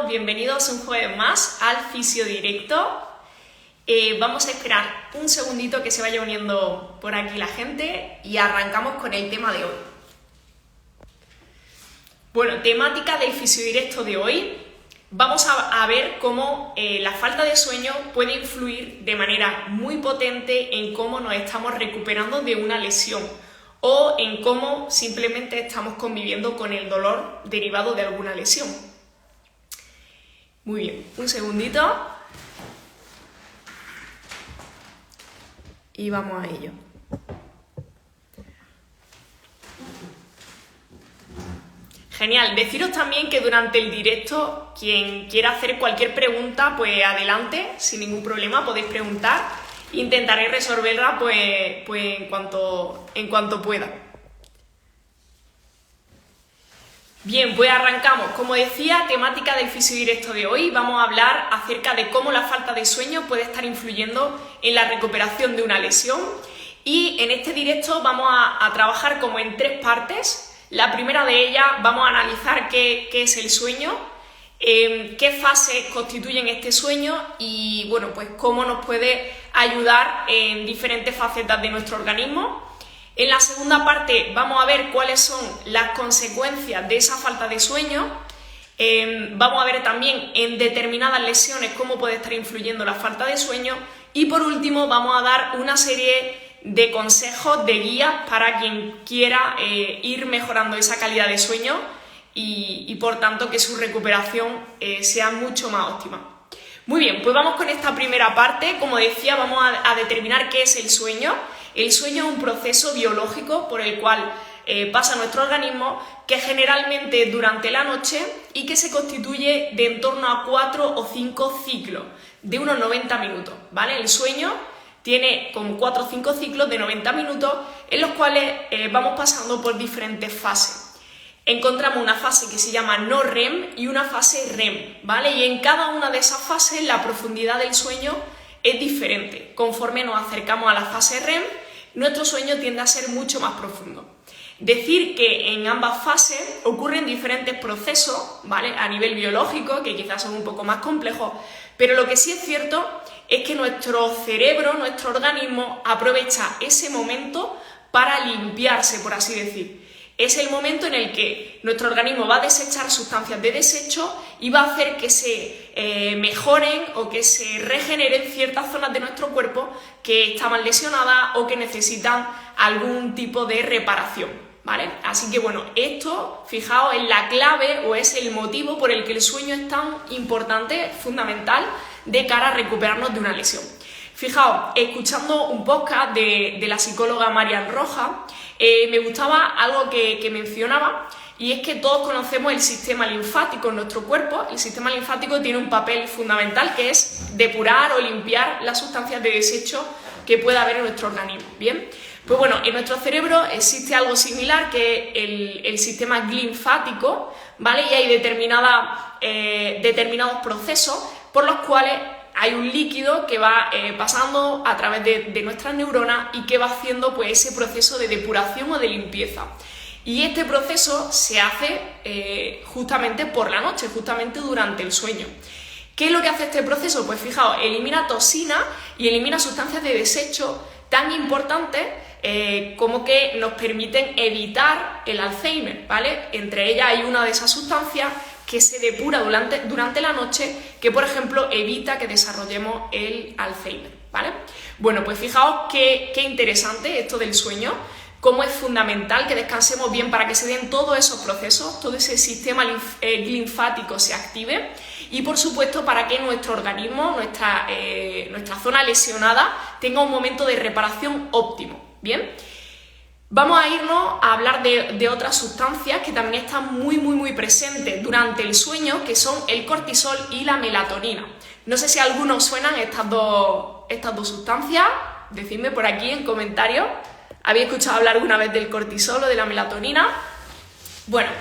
todos, bienvenidos un jueves más al Fisio Directo. Vamos a esperar un segundito que se vaya uniendo por aquí la gente y arrancamos con el tema de hoy. Bueno, temática del Fisio Directo de hoy. Vamos a ver cómo la falta de sueño puede influir de manera muy potente en cómo nos estamos recuperando de una lesión o en cómo simplemente estamos conviviendo con el dolor derivado de alguna lesión. Muy bien, un segundito y vamos a ello. Genial, deciros también que durante el directo, quien quiera hacer cualquier pregunta, pues adelante, sin ningún problema, podéis preguntar. Intentaré resolverla pues en cuanto pueda. Bien, pues arrancamos. Como decía, temática del Fisio Directo de hoy, vamos a hablar acerca de cómo la falta de sueño puede estar influyendo en la recuperación de una lesión. Y en este directo vamos a trabajar como en tres partes. La primera de ellas vamos a analizar qué es el sueño, qué fases constituyen este sueño y bueno, pues cómo nos puede ayudar en diferentes facetas de nuestro organismo. En la segunda parte vamos a ver cuáles son las consecuencias de esa falta de sueño. Vamos a ver también en determinadas lesiones cómo puede estar influyendo la falta de sueño. Y por último vamos a dar una serie de consejos, de guías para quien quiera ir mejorando esa calidad de sueño y por tanto que su recuperación sea mucho más óptima. Muy bien, pues vamos con esta primera parte. Como decía, vamos a determinar qué es el sueño. El sueño es un proceso biológico por el cual pasa nuestro organismo, que generalmente durante la noche y que se constituye de en torno a 4 o 5 ciclos de unos 90 minutos, ¿vale? El sueño tiene como 4 o 5 ciclos de 90 minutos en los cuales vamos pasando por diferentes fases. Encontramos una fase que se llama no REM y una fase REM, ¿vale? Y en cada una de esas fases la profundidad del sueño es diferente. Conforme nos acercamos a la fase REM, nuestro sueño tiende a ser mucho más profundo. Decir que en ambas fases ocurren diferentes procesos, ¿vale? A nivel biológico, que quizás son un poco más complejos, pero lo que sí es cierto es que nuestro cerebro, nuestro organismo, aprovecha ese momento para limpiarse, por así decir. Es el momento en el que nuestro organismo va a desechar sustancias de desecho y va a hacer que se mejoren o que se regeneren ciertas zonas de nuestro cuerpo que estaban lesionadas o que necesitan algún tipo de reparación, ¿vale? Así que bueno, esto, fijaos, es la clave o es el motivo por el que el sueño es tan importante, fundamental, de cara a recuperarnos de una lesión. Fijaos, escuchando un podcast de la psicóloga Marian Rojas, me gustaba algo que mencionaba, y es que todos conocemos el sistema linfático en nuestro cuerpo. El sistema linfático tiene un papel fundamental que es depurar o limpiar las sustancias de desecho que pueda haber en nuestro organismo. Bien, pues bueno, en nuestro cerebro existe algo similar que el sistema linfático, ¿vale? Y hay determinados procesos por los cuales hay un líquido que va pasando a través de nuestras neuronas y que va haciendo pues ese proceso de depuración o de limpieza. Y este proceso se hace justamente por la noche, justamente durante el sueño. ¿Qué es lo que hace este proceso? Pues fijaos, elimina toxinas y elimina sustancias de desecho tan importantes como que nos permiten evitar el Alzheimer, ¿vale? Entre ellas hay una de esas sustancias que se depura durante la noche, que por ejemplo evita que desarrollemos el Alzheimer, ¿vale? Bueno, pues fijaos qué interesante esto del sueño, cómo es fundamental que descansemos bien para que se den todos esos procesos, todo ese sistema linfático se active y por supuesto para que nuestro organismo, nuestra zona lesionada tenga un momento de reparación óptimo, ¿bien? Vamos a irnos a hablar de otras sustancias que también están muy presentes durante el sueño, que son el cortisol y la melatonina. No sé si a algunos suenan estas dos sustancias, decidme por aquí en comentarios. ¿Habéis escuchado hablar alguna vez del cortisol o de la melatonina? Bueno,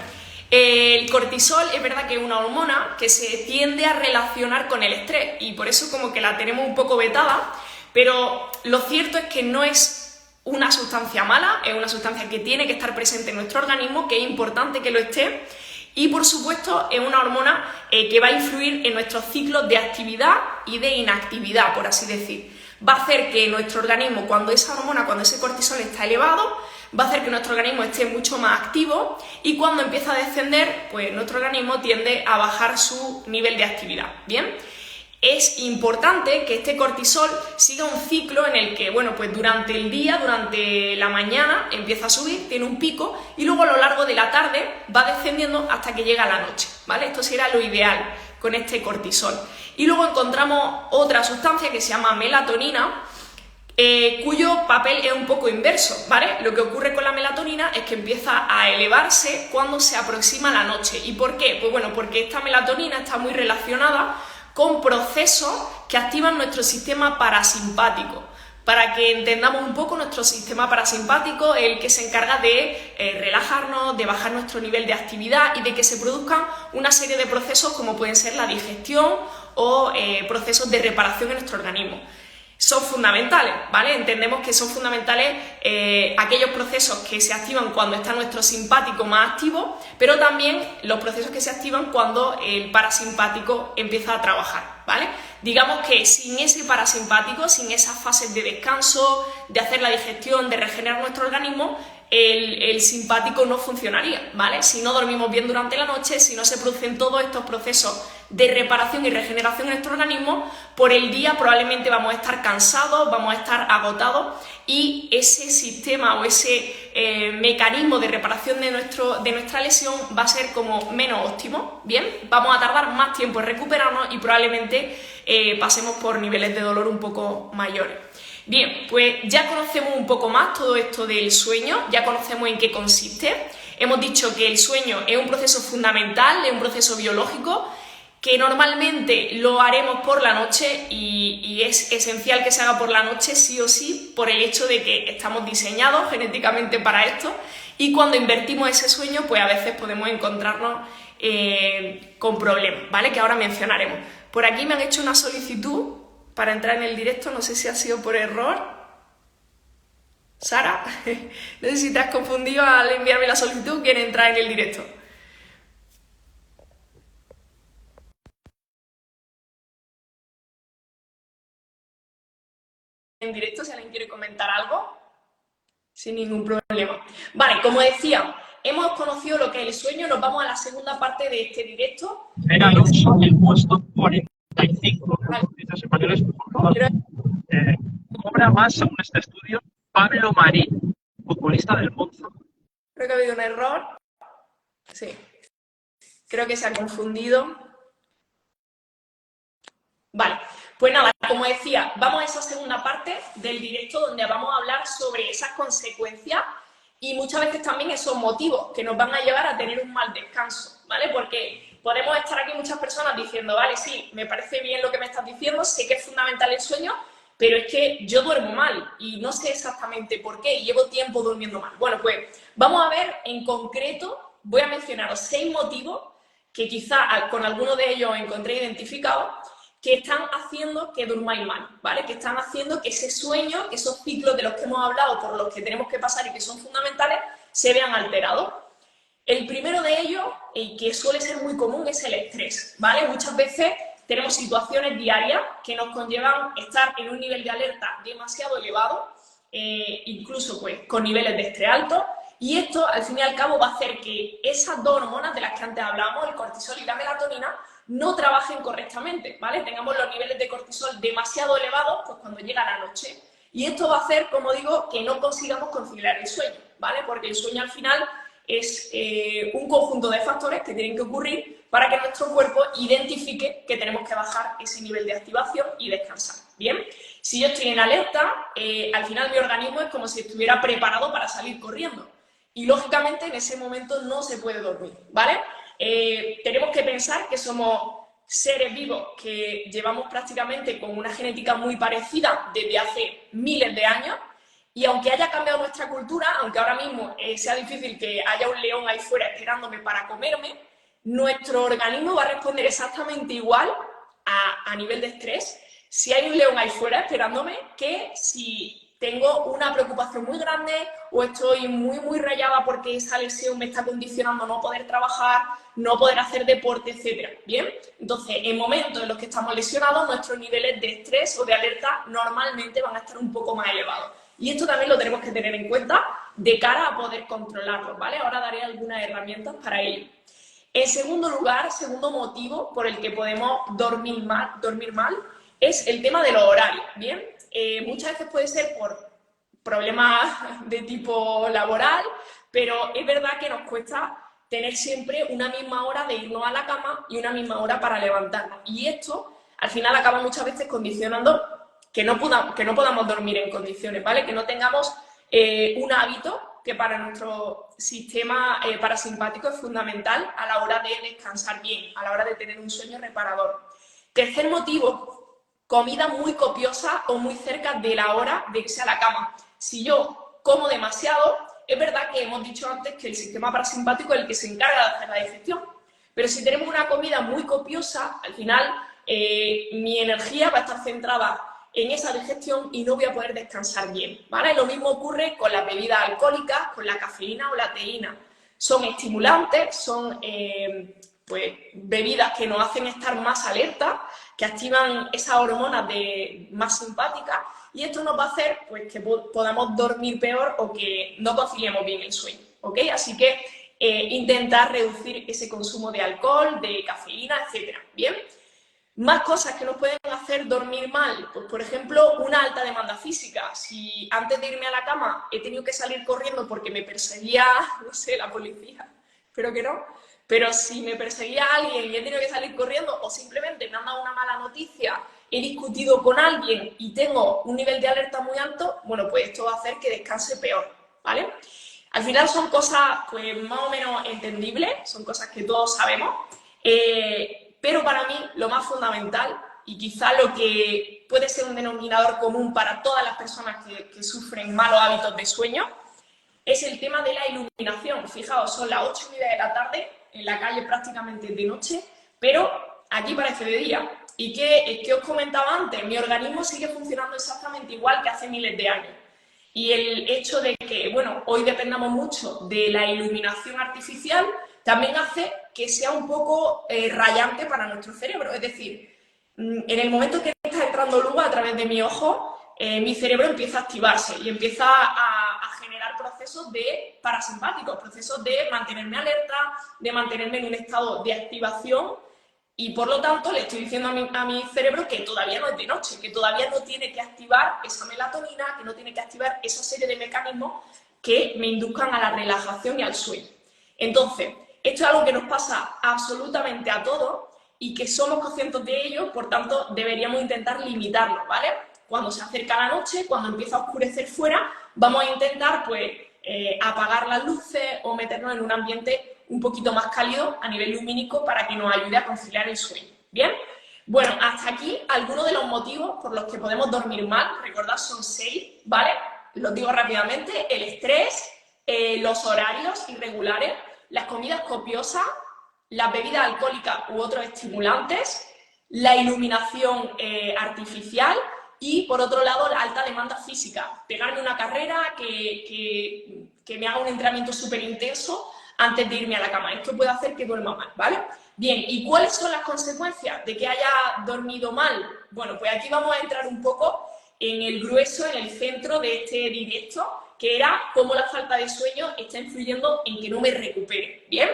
el cortisol es verdad que es una hormona que se tiende a relacionar con el estrés y por eso como que la tenemos un poco vetada, pero lo cierto es que no es una sustancia mala, es una sustancia que tiene que estar presente en nuestro organismo, que es importante que lo esté Y por supuesto es una hormona que va a influir en nuestros ciclos de actividad y de inactividad, por así decir. Va a hacer que nuestro organismo, cuando esa hormona, cuando ese cortisol está elevado, va a hacer que nuestro organismo esté mucho más activo, y cuando empieza a descender, pues nuestro organismo tiende a bajar su nivel de actividad. Bien, es importante que este cortisol siga un ciclo en el que, bueno, pues durante el día, durante la mañana empieza a subir, tiene un pico, y luego a lo largo de la tarde va descendiendo hasta que llega la noche, ¿vale? Esto será lo ideal con este cortisol. Y luego encontramos otra sustancia que se llama melatonina, cuyo papel es un poco inverso, ¿vale? Lo que ocurre con la melatonina es que empieza a elevarse cuando se aproxima la noche. ¿Y por qué? Pues bueno, porque esta melatonina está muy relacionada con procesos que activan nuestro sistema parasimpático. Para que entendamos un poco, nuestro sistema parasimpático es el que se encarga de relajarnos, de bajar nuestro nivel de actividad y de que se produzcan una serie de procesos como pueden ser la digestión o procesos de reparación en nuestro organismo. Son fundamentales, ¿vale? Entendemos que son fundamentales aquellos procesos que se activan cuando está nuestro simpático más activo, pero también los procesos que se activan cuando el parasimpático empieza a trabajar, ¿vale? Digamos que sin ese parasimpático, sin esas fases de descanso, de hacer la digestión, de regenerar nuestro organismo, el simpático no funcionaría, ¿vale? Si no dormimos bien durante la noche, si no se producen todos estos procesos de reparación y regeneración en nuestro organismo, por el día probablemente vamos a estar cansados, vamos a estar agotados, y ese sistema o ese mecanismo de reparación de nuestra lesión va a ser como menos óptimo, ¿bien? Vamos a tardar más tiempo en recuperarnos y probablemente pasemos por niveles de dolor un poco mayores. Bien, pues ya conocemos un poco más todo esto del sueño, ya conocemos en qué consiste. Hemos dicho que el sueño es un proceso fundamental, es un proceso biológico, que normalmente lo haremos por la noche y es esencial que se haga por la noche sí o sí, por el hecho de que estamos diseñados genéticamente para esto, y cuando invertimos ese sueño pues a veces podemos encontrarnos con problemas, ¿vale? Que ahora mencionaremos. Por aquí me han hecho una solicitud para entrar en el directo, no sé si ha sido por error. Sara, no sé si te has confundido al enviarme la solicitud, quiere entrar en el directo. En directo, si alguien quiere comentar algo, sin ningún problema. Vale, como decía, hemos conocido lo que es el sueño, nos vamos a la segunda parte de este directo. Era Alonso, el puesto 45. Vale. Españoles, por favor. Cobra más según este estudio Pablo Marín, futbolista del Monza. Creo que ha habido un error. Sí. Creo que se ha confundido. Vale, pues nada, como decía, vamos a esa segunda parte del directo donde vamos a hablar sobre esas consecuencias y muchas veces también esos motivos que nos van a llevar a tener un mal descanso, ¿vale? Porque podemos estar aquí muchas personas diciendo, vale, sí, me parece bien lo que me estás diciendo, sé que es fundamental el sueño, pero es que yo duermo mal y no sé exactamente por qué y llevo tiempo durmiendo mal. Bueno, pues vamos a ver en concreto, voy a mencionaros 6 motivos que quizá con alguno de ellos os encontré identificados, que están haciendo que durmáis mal, ¿vale? Que están haciendo que ese sueño, que esos ciclos de los que hemos hablado, por los que tenemos que pasar y que son fundamentales, se vean alterados. El primero de ellos, y que suele ser muy común, es el estrés, ¿vale? Muchas veces tenemos situaciones diarias que nos conllevan estar en un nivel de alerta demasiado elevado, incluso pues con niveles de estrés altos, y esto al fin y al cabo va a hacer que esas dos hormonas de las que antes hablamos, el cortisol y la melatonina, no trabajen correctamente, ¿vale? Tengamos los niveles de cortisol demasiado elevados pues cuando llega la noche. Y esto va a hacer, como digo, que no consigamos conciliar el sueño, ¿vale? Porque el sueño al final es un conjunto de factores que tienen que ocurrir para que nuestro cuerpo identifique que tenemos que bajar ese nivel de activación y descansar, ¿bien? Si yo estoy en alerta, al final mi organismo es como si estuviera preparado para salir corriendo. Y lógicamente en ese momento no se puede dormir, ¿vale? Tenemos que pensar que somos seres vivos que llevamos prácticamente con una genética muy parecida desde hace miles de años, y aunque haya cambiado nuestra cultura, aunque ahora mismo sea difícil que haya un león ahí fuera esperándome para comerme, nuestro organismo va a responder exactamente igual a nivel de estrés si hay un león ahí fuera esperándome que si tengo una preocupación muy grande o estoy muy rayada porque esa lesión me está condicionando a no poder trabajar, no poder hacer deporte, etcétera. ¿Bien? Entonces, en momentos en los que estamos lesionados, nuestros niveles de estrés o de alerta normalmente van a estar un poco más elevados. Y esto también lo tenemos que tener en cuenta de cara a poder controlarlo, ¿vale? Ahora daré algunas herramientas para ello. En segundo lugar, segundo motivo por el que podemos dormir mal es el tema de los horarios, ¿bien? Muchas veces puede ser por problemas de tipo laboral, pero es verdad que nos cuesta tener siempre una misma hora de irnos a la cama y una misma hora para levantarnos. Y esto, al final, acaba muchas veces condicionando que no podamos dormir en condiciones, ¿vale? Que no tengamos un hábito que para nuestro sistema parasimpático es fundamental a la hora de descansar bien, a la hora de tener un sueño reparador. Tercer motivo, comida muy copiosa o muy cerca de la hora de irse a la cama. Si yo como demasiado, es verdad que hemos dicho antes que el sistema parasimpático es el que se encarga de hacer la digestión, pero si tenemos una comida muy copiosa, al final mi energía va a estar centrada en esa digestión y no voy a poder descansar bien, ¿vale? Lo mismo ocurre con las bebidas alcohólicas, con la cafeína o la teína. Son estimulantes, son pues, bebidas que nos hacen estar más alertas, que activan esas hormonas más simpáticas y esto nos va a hacer pues, que podamos dormir peor o que no conciliemos bien el sueño, ¿ok? Así que intentar reducir ese consumo de alcohol, de cafeína, etcétera, ¿bien? Más cosas que nos pueden hacer dormir mal, pues por ejemplo, una alta demanda física. Si antes de irme a la cama he tenido que salir corriendo porque me perseguía, no sé, la policía, espero que no, pero si me perseguía alguien y he tenido que salir corriendo o simplemente me han dado una mala noticia, he discutido con alguien y tengo un nivel de alerta muy alto, bueno, pues esto va a hacer que descanse peor, ¿vale? Al final son cosas pues más o menos entendibles, son cosas que todos sabemos, pero para mí lo más fundamental y quizá lo que puede ser un denominador común para todas las personas que sufren malos hábitos de sueño es el tema de la iluminación. Fijaos, son las 8:30 de la tarde, en la calle prácticamente de noche, pero aquí parece de día. ¿Y qué os comentaba antes? Mi organismo sigue funcionando exactamente igual que hace miles de años. Y el hecho de que, bueno, hoy dependamos mucho de la iluminación artificial también hace que sea un poco rayante para nuestro cerebro. Es decir, en el momento que está entrando luz a través de mi ojo, mi cerebro empieza a activarse y empieza a generar procesos de parasimpáticos, procesos de mantenerme alerta, de mantenerme en un estado de activación y por lo tanto le estoy diciendo a mi cerebro que todavía no es de noche, que todavía no tiene que activar esa melatonina, que no tiene que activar esa serie de mecanismos que me induzcan a la relajación y al sueño. Entonces, esto es algo que nos pasa absolutamente a todos y que somos conscientes de ello, por tanto, deberíamos intentar limitarlo, ¿vale? Cuando se acerca la noche, cuando empieza a oscurecer fuera, vamos a intentar, pues, apagar las luces o meternos en un ambiente un poquito más cálido a nivel lumínico para que nos ayude a conciliar el sueño, ¿bien? Bueno, hasta aquí algunos de los motivos por los que podemos dormir mal, recordad, son 6, ¿vale? Los digo rápidamente: el estrés, los horarios irregulares, las comidas copiosas, las bebidas alcohólicas u otros estimulantes, la iluminación artificial y, por otro lado, la alta demanda física. Pegarme una carrera, que me haga un entrenamiento súper intenso antes de irme a la cama. Esto puede hacer que duerma mal, ¿vale? Bien, ¿y cuáles son las consecuencias de que haya dormido mal? Bueno, pues aquí vamos a entrar un poco en el grueso, en el centro de este directo, que era cómo la falta de sueño está influyendo en que no me recupere, ¿bien?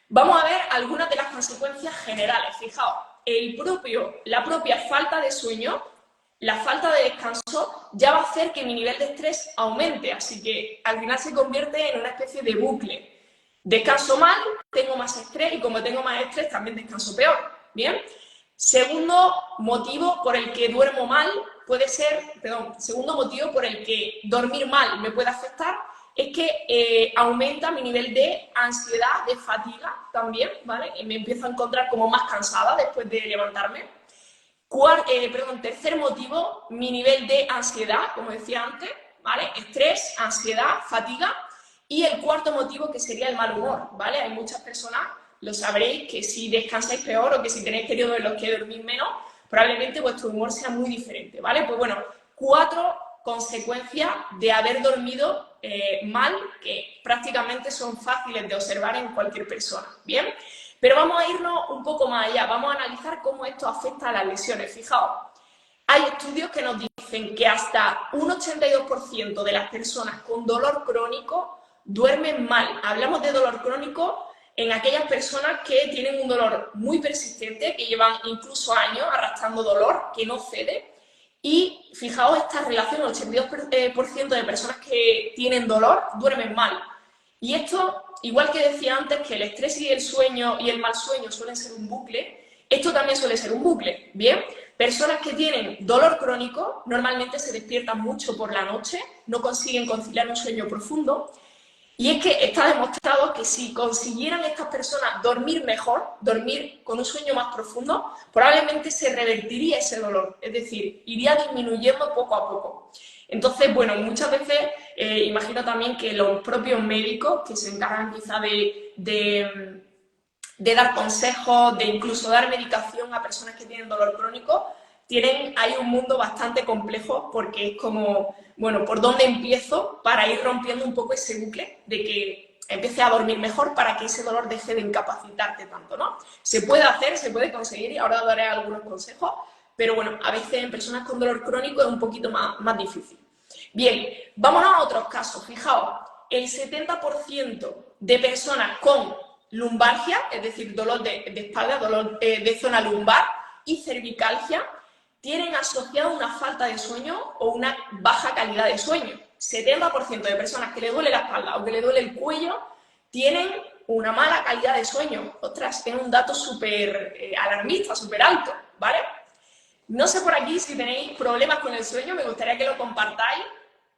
Vamos a ver algunas de las consecuencias generales. Fijaos, la propia falta de sueño, la falta de descanso, ya va a hacer que mi nivel de estrés aumente, así que al final se convierte en una especie de bucle. Descanso mal, tengo más estrés y como tengo más estrés también descanso peor, ¿bien? Segundo motivo por el que duermo mal segundo motivo por el que dormir mal me puede afectar es que aumenta mi nivel de ansiedad, de fatiga también, ¿vale? Y me empiezo a encontrar como más cansada después de levantarme. Tercer motivo, mi nivel de ansiedad, como decía antes, ¿vale? Estrés, ansiedad, fatiga. Y el cuarto motivo, que sería el mal humor, ¿vale? Hay muchas personas, lo sabréis, que si descansáis peor o que si tenéis periodos en los que dormís menos, probablemente vuestro humor sea muy diferente, ¿vale? Pues bueno, 4 consecuencia de haber dormido mal, que prácticamente son fáciles de observar en cualquier persona, ¿bien? Pero vamos a irnos un poco más allá, vamos a analizar cómo esto afecta a las lesiones. Fijaos, hay estudios que nos dicen que hasta un 82% de las personas con dolor crónico duermen mal. Hablamos de dolor crónico en aquellas personas que tienen un dolor muy persistente, que llevan incluso años arrastrando dolor, que no cede. Y fijaos esta relación, el 82% de personas que tienen dolor duermen mal. Y esto, igual que decía antes que el estrés y el sueño y el mal sueño suelen ser un bucle, esto también suele ser un bucle, ¿bien? Personas que tienen dolor crónico normalmente se despiertan mucho por la noche, no consiguen conciliar un sueño profundo. Y es que está demostrado que si consiguieran estas personas dormir mejor, dormir con un sueño más profundo, probablemente se revertiría ese dolor, es decir, iría disminuyendo poco a poco. Entonces, bueno, muchas veces imagino también que los propios médicos que se encargan quizá de dar consejos, de incluso dar medicación a personas que tienen dolor crónico, hay un mundo bastante complejo porque es como, bueno, ¿por dónde empiezo para ir rompiendo un poco ese bucle de que empieces a dormir mejor para que ese dolor deje de incapacitarte tanto, ¿no? Se puede hacer, se puede conseguir y ahora daré algunos consejos, pero bueno, a veces en personas con dolor crónico es un poquito más difícil. Bien, vámonos a otros casos. Fijaos, el 70% de personas con lumbalgia, es decir, dolor de espalda, dolor de zona lumbar y cervicalgia, tienen asociado una falta de sueño o una baja calidad de sueño. 70% de personas que le duele la espalda o que le duele el cuello tienen una mala calidad de sueño. Ostras, es un dato súper alarmista, súper alto, ¿vale? No sé por aquí si tenéis problemas con el sueño, me gustaría que lo compartáis,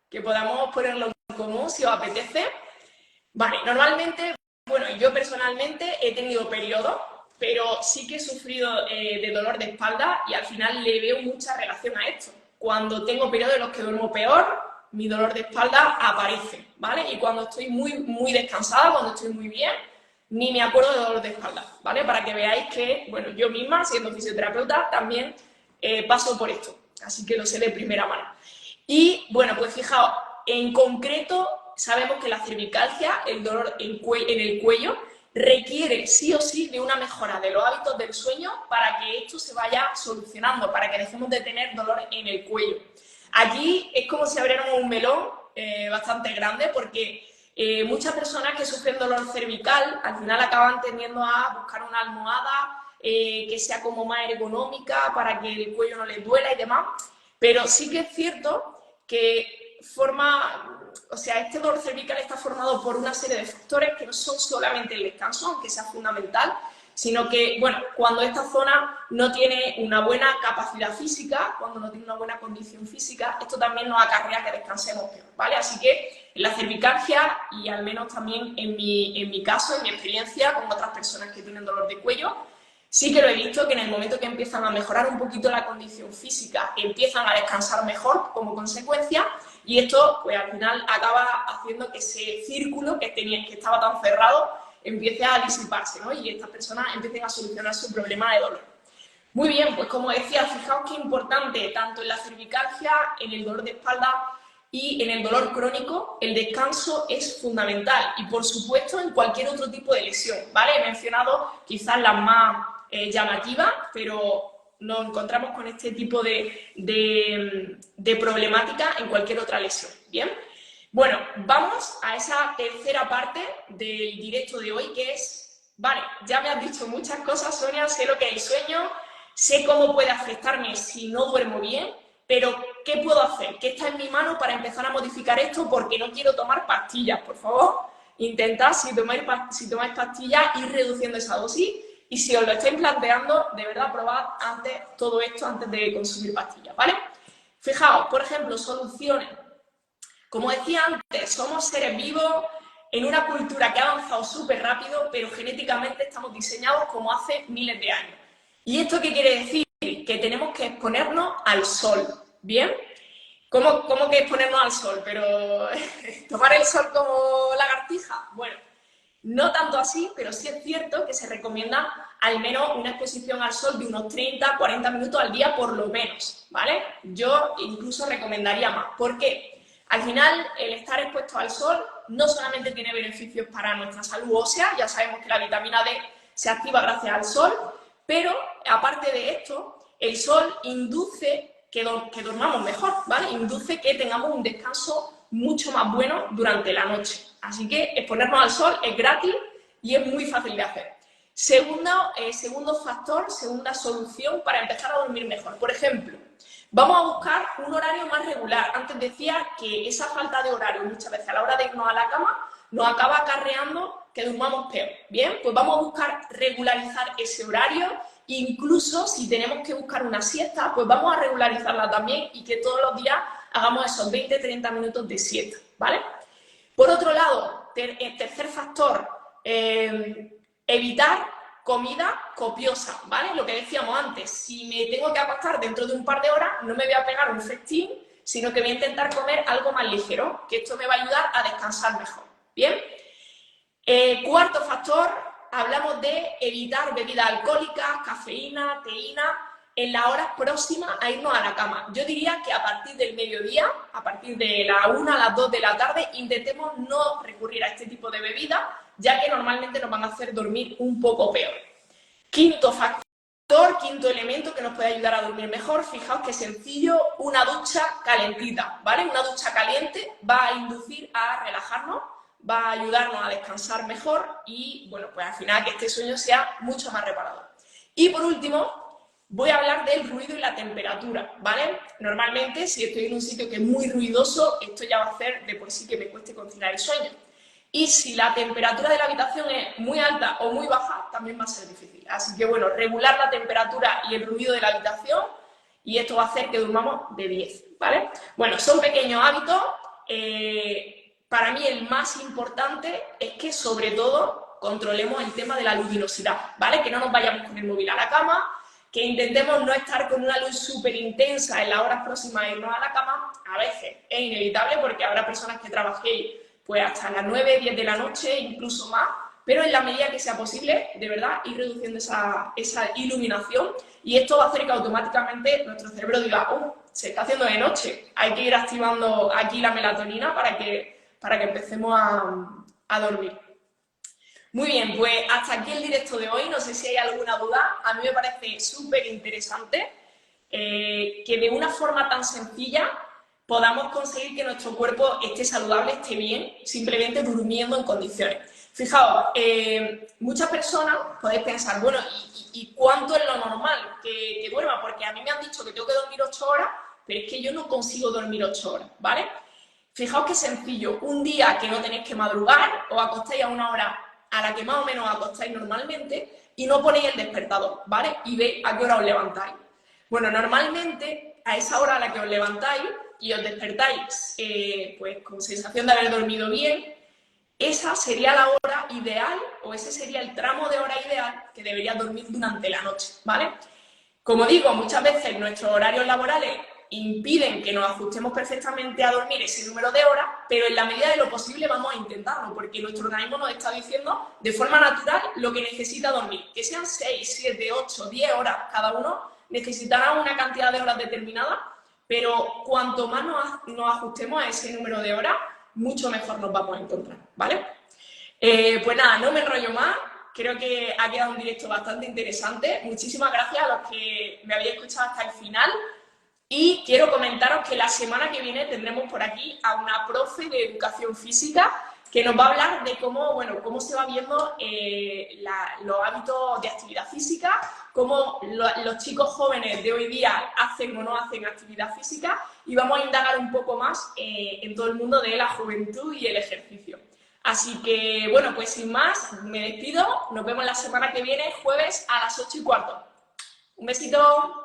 que podamos ponerlo en común si os apetece. Vale, normalmente, bueno, yo personalmente he tenido periodos, pero sí que he sufrido de dolor de espalda y al final le veo mucha relación a esto. Cuando tengo periodos en los que duermo peor, mi dolor de espalda aparece, ¿vale? Y cuando estoy muy descansada, cuando estoy muy bien, ni me acuerdo de dolor de espalda, ¿vale? Para que veáis que, bueno, yo misma, siendo fisioterapeuta, también paso por esto, así que lo sé de primera mano. Y, bueno, pues fijaos, en concreto, sabemos que la cervicalgia, el dolor en el cuello, requiere sí o sí de una mejora de los hábitos del sueño para que esto se vaya solucionando, para que dejemos de tener dolor en el cuello. Aquí es como si abriéramos un melón bastante grande porque muchas personas que sufren dolor cervical al final acaban tendiendo a buscar una almohada que sea como más ergonómica para que el cuello no les duela y demás, pero sí que es cierto que este dolor cervical está formado por una serie de factores que no son solamente el descanso, aunque sea fundamental, sino que, bueno, cuando esta zona no tiene una buena capacidad física, cuando no tiene una buena condición física, esto también nos acarrea que descansemos peor, ¿vale? Así que la cervicalgia, y al menos también en mi caso, en mi experiencia con otras personas que tienen dolor de cuello, sí que lo he visto que en el momento que empiezan a mejorar un poquito la condición física, empiezan a descansar mejor como consecuencia y esto pues al final acaba haciendo que ese círculo que estaba tan cerrado empiece a disiparse, ¿no? Y estas personas empiecen a solucionar su problema de dolor. Muy bien, pues como decía, fijaos qué importante tanto en la cervicalgia, en el dolor de espalda y en el dolor crónico, el descanso es fundamental y por supuesto en cualquier otro tipo de lesión, ¿vale? He mencionado quizás las más llamativas, pero nos encontramos con este tipo de problemática en cualquier otra lesión, ¿bien? Bueno, vamos a esa tercera parte del directo de hoy, que es, vale, ya me has dicho muchas cosas, Sonia, sé lo que es el sueño, sé cómo puede afectarme si no duermo bien, pero ¿qué puedo hacer? ¿Qué está en mi mano para empezar a modificar esto? Porque no quiero tomar pastillas, por favor. Intentad, si tomáis pastillas, ir reduciendo esa dosis. Y si os lo estáis planteando, de verdad, probad todo esto antes de consumir pastillas, ¿vale? Fijaos, por ejemplo, soluciones. Como decía antes, somos seres vivos en una cultura que ha avanzado súper rápido, pero genéticamente estamos diseñados como hace miles de años. ¿Y esto qué quiere decir? Que tenemos que exponernos al sol, ¿bien? ¿Cómo que exponernos al sol? Pero, ¿tomar el sol como lagartija? Bueno, No tanto así, pero sí es cierto que se recomienda al menos una exposición al sol de unos 30-40 minutos al día por lo menos, ¿vale? Yo incluso recomendaría más. ¿Por qué? Al final, el estar expuesto al sol no solamente tiene beneficios para nuestra salud ósea, ya sabemos que la vitamina D se activa gracias al sol, pero aparte de esto, el sol induce que dormamos mejor, ¿vale? Induce que tengamos un descanso mucho más bueno durante la noche. Así que exponernos al sol es gratis y es muy fácil de hacer. Segundo factor, segunda solución para empezar a dormir mejor. Por ejemplo, vamos a buscar un horario más regular. Antes decía que esa falta de horario muchas veces a la hora de irnos a la cama nos acaba acarreando que durmamos peor. Bien, pues vamos a buscar regularizar ese horario. Incluso si tenemos que buscar una siesta, pues vamos a regularizarla también y que todos los días hagamos esos 20-30 minutos de siesta, ¿vale? Por otro lado, tercer factor, evitar comida copiosa, ¿vale? Lo que decíamos antes, si me tengo que acostar dentro de un par de horas, no me voy a pegar un festín, sino que voy a intentar comer algo más ligero, que esto me va a ayudar a descansar mejor, ¿bien? Cuarto factor, hablamos de evitar bebidas alcohólicas, cafeína, teína, en las horas próximas a irnos a la cama. Yo diría que a partir del mediodía, a partir de las 1 a las 2 de la tarde, intentemos no recurrir a este tipo de bebidas, ya que normalmente nos van a hacer dormir un poco peor. Quinto factor, quinto elemento que nos puede ayudar a dormir mejor, fijaos que sencillo, una ducha calentita, ¿vale? Una ducha caliente va a inducir a relajarnos, va a ayudarnos a descansar mejor y, bueno, pues al final que este sueño sea mucho más reparador. Y por último, voy a hablar del ruido y la temperatura, ¿vale? Normalmente, si estoy en un sitio que es muy ruidoso, esto ya va a hacer de por sí que me cueste conciliar el sueño. Y si la temperatura de la habitación es muy alta o muy baja, también va a ser difícil. Así que, bueno, regular la temperatura y el ruido de la habitación, y esto va a hacer que durmamos de 10, ¿vale? Bueno, son pequeños hábitos. Para mí el más importante es que, sobre todo, controlemos el tema de la luminosidad, ¿vale? Que no nos vayamos con el móvil a la cama, que intentemos no estar con una luz súper intensa en las horas próximas a irnos a la cama. A veces es inevitable porque habrá personas que trabajéis pues hasta las 9, 10 de la noche, incluso más, pero en la medida que sea posible, de verdad, ir reduciendo esa iluminación, y esto va a hacer que automáticamente nuestro cerebro diga, se está haciendo de noche, hay que ir activando aquí la melatonina para que empecemos a dormir. Muy bien, pues hasta aquí el directo de hoy. No sé si hay alguna duda. A mí me parece súper interesante que de una forma tan sencilla podamos conseguir que nuestro cuerpo esté saludable, esté bien, simplemente durmiendo en condiciones. Fijaos, muchas personas podéis pensar, bueno, ¿y cuánto es lo normal que duerma? Porque a mí me han dicho que tengo que dormir 8 horas, pero es que yo no consigo dormir 8 horas, ¿vale? Fijaos qué sencillo, un día que no tenéis que madrugar, os acostáis a una hora a la que más o menos os acostáis normalmente y no ponéis el despertador, ¿vale? Y veis a qué hora os levantáis. Bueno, normalmente a esa hora a la que os levantáis y os despertáis pues con sensación de haber dormido bien, esa sería la hora ideal, o ese sería el tramo de hora ideal que deberías dormir durante la noche, ¿vale? Como digo, muchas veces nuestros horarios laborales impiden que nos ajustemos perfectamente a dormir ese número de horas, pero en la medida de lo posible vamos a intentarlo, porque nuestro organismo nos está diciendo de forma natural lo que necesita dormir, que sean 6, 7, 8, 10 horas, cada uno necesitará una cantidad de horas determinada, pero cuanto más nos ajustemos a ese número de horas, mucho mejor nos vamos a encontrar, ¿vale? Pues nada, no me enrollo más. Creo que ha quedado un directo bastante interesante. Muchísimas gracias a los que me habéis escuchado hasta el final. Y quiero comentaros que la semana que viene tendremos por aquí a una profe de educación física que nos va a hablar de cómo se va viendo los hábitos de actividad física, cómo los chicos jóvenes de hoy día hacen o no hacen actividad física, y vamos a indagar un poco más en todo el mundo de la juventud y el ejercicio. Así que, bueno, pues sin más, me despido. Nos vemos la semana que viene, jueves a las 8:15. Un besito.